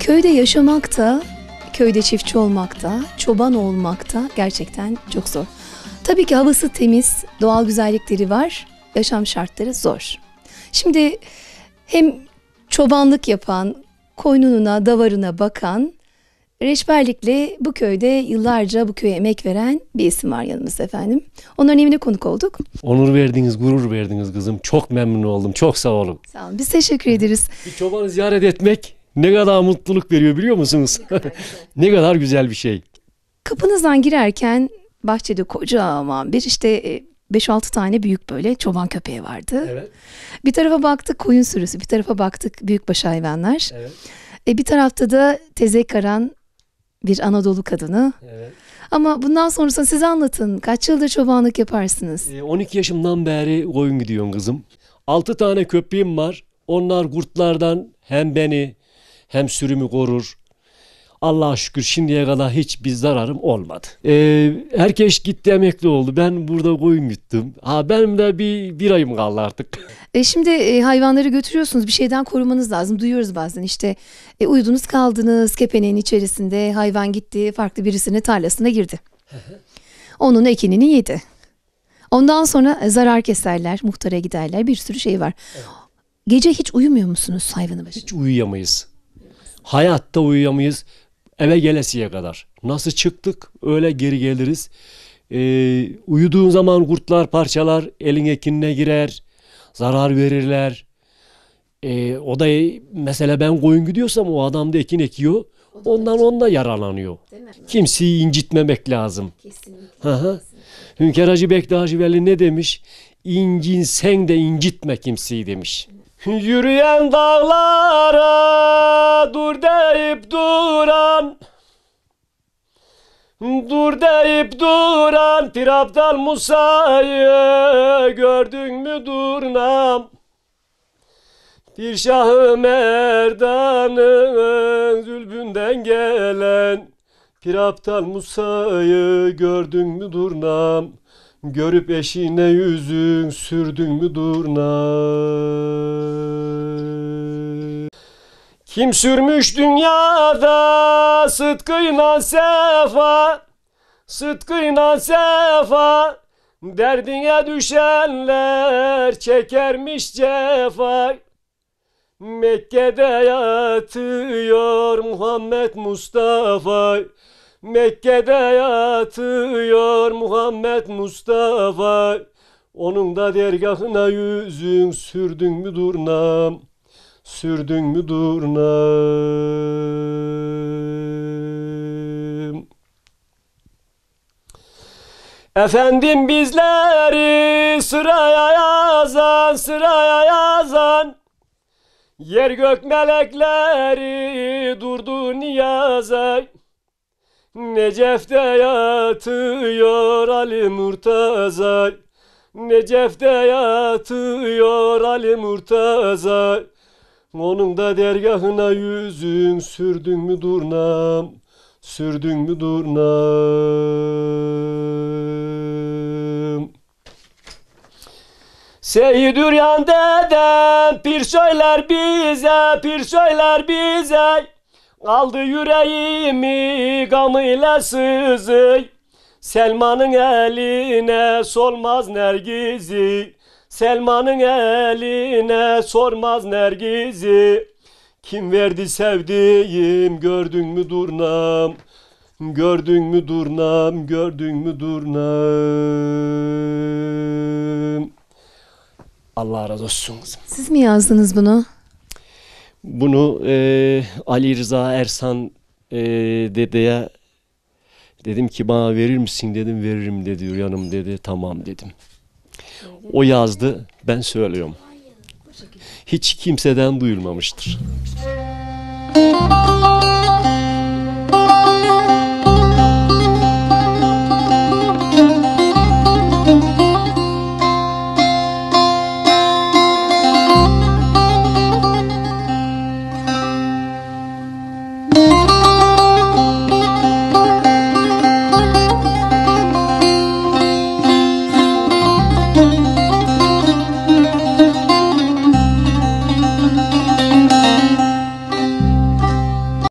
Köyde yaşamak da, köyde çiftçi olmak da, çoban olmak da gerçekten çok zor. Tabii ki havası temiz, doğal güzellikleri var, yaşam şartları zor. Şimdi hem çobanlık yapan, koynununa, davarına bakan, reçberlikle bu köyde yıllarca bu köye emek veren bir isim var yanımızda efendim. Onların evine konuk olduk. Onur verdiniz, gurur verdiniz kızım. Çok memnun oldum. Çok sağ olun. Sağ olun. Biz teşekkür ederiz. Bir çobanı ziyaret etmek ne kadar mutluluk veriyor biliyor musunuz? Ne kadar güzel bir şey. Kapınızdan girerken bahçede kocaman bir işte 5-6 tane büyük böyle çoban köpeği vardı. Evet. Bir tarafa baktık koyun sürüsü, bir tarafa baktık büyükbaş hayvanlar. Evet. Bir tarafta da tezek karan bir Anadolu kadını. Evet. Ama bundan sonrasını siz anlatın. Kaç yıldır çobanlık yaparsınız? 12 yaşımdan beri koyun gidiyorum kızım. 6 tane köpeğim var. Onlar kurtlardan hem beni hem sürümü korur. Allah'a şükür şimdiye kadar hiçbir zararım olmadı. Herkes gitti emekli oldu. Ben burada koyun gittim. Benim de bir ayım kaldı artık. Şimdi hayvanları götürüyorsunuz. Bir şeyden korumanız lazım. Duyuyoruz bazen işte uyudunuz kaldınız kepeneğin içerisinde. Hayvan gitti farklı birisinin tarlasına girdi. Onun ekinini yedi. Ondan sonra zarar keserler, muhtara giderler. Bir sürü şey var. Evet. Gece hiç uyumuyor musunuz hayvanı başında? Hiç uyuyamayız. Hayatta uyuyamayız. Eve gelesiye kadar. Nasıl çıktık öyle geri geliriz. Uyuduğun zaman kurtlar parçalar elin ekinine girer. Zarar verirler. O da mesela ben koyun gidiyorsam o adam da ekin ekiyor. Ondan yaralanıyor. Kimseyi incitmemek lazım. Kesinlikle. Hünkar Hacı Bektaşi Veli ne demiş? İncinsen de incitme kimseyi demiş. Yürüyen dağlara dur deyip duran, dur deyip duran Pir Abdal Musa'yı gördün mü durnam? Pirşah-ı Merdan'ın zülbünden gelen Pir Abdal Musa'yı gördün mü durnam? Görüp eşine yüzün sürdün mü durnam? Kim sürmüş dünyada sıdkıyla sefa, sıdkıyla sefa, derdine düşenler çekermiş cefa. Mekke'de yatıyor Muhammed Mustafa, Mekke'de yatıyor Muhammed Mustafa. Onun da dergahına yüzün sürdün mü durnam? Sürdün mü durnam? Efendim bizleri sıraya yazan, sıraya yazan, yer gök melekleri durdu niyaza. Necef'te yatıyor Ali Murtaza, Necef'te yatıyor Ali Murtaza. Onun da dergahına yüzün sürdün mü durnam? Sürdün mü durnam? Seyyidüryan dedem pir söyler bize, pir söyler bize. Aldı yüreğimi gamıyla sızı. Selman'ın eline sormaz nergizi, Selman'ın eline sormaz nergizi. Kim verdi sevdiğim gördün mü durnam? Gördün mü durnam? Gördün mü durnam? Allah razı olsun. Siz mi yazdınız bunu? Bunu Ali Rıza Ersan dedeye dedim ki bana verir misin dedim, veririm dedi, yanım dedi, tamam dedim. O yazdı, ben söylüyorum. Hiç kimseden duyulmamıştır.